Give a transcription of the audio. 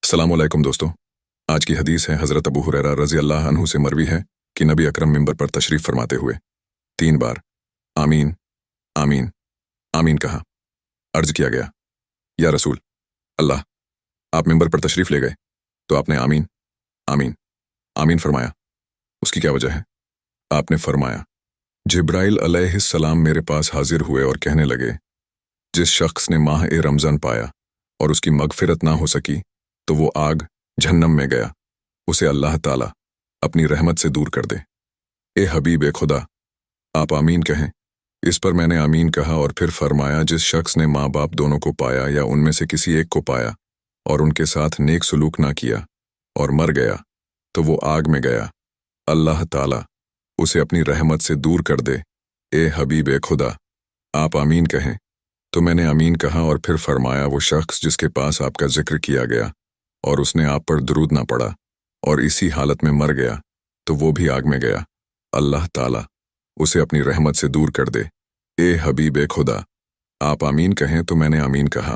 السلام علیکم دوستو، آج کی حدیث ہے حضرت ابو ہریرہ رضی اللہ عنہ سے مروی ہے کہ نبی اکرم ممبر پر تشریف فرماتے ہوئے 3 بار آمین آمین آمین کہا۔ عرض کیا گیا، یا رسول اللہ، آپ ممبر پر تشریف لے گئے تو آپ نے آمین آمین آمین فرمایا، اس کی کیا وجہ ہے؟ آپ نے فرمایا، جبرائیل علیہ السلام میرے پاس حاضر ہوئے اور کہنے لگے، جس شخص نے ماہ رمضان پایا اور اس کی مغفرت نہ ہو سکی تو وہ آگ جہنم میں گیا، اسے اللہ تعالیٰ اپنی رحمت سے دور کر دے۔ اے حبیب خدا، آپ آمین کہیں۔ اس پر میں نے آمین کہا اور پھر فرمایا، جس شخص نے ماں باپ دونوں کو پایا یا ان میں سے کسی ایک کو پایا اور ان کے ساتھ نیک سلوک نہ کیا اور مر گیا تو وہ آگ میں گیا، اللہ تعالیٰ اسے اپنی رحمت سے دور کر دے۔ اے حبیب خدا، آپ آمین کہیں۔ تو میں نے آمین کہا اور پھر فرمایا، وہ شخص جس کے پاس آپ کا ذکر کیا گیا اور اس نے آپ پر درود نہ پڑھا اور اسی حالت میں مر گیا تو وہ بھی آگ میں گیا، اللہ تعالیٰ اسے اپنی رحمت سے دور کر دے۔ اے حبیب خدا، آپ آمین کہیں۔ تو میں نے آمین کہا۔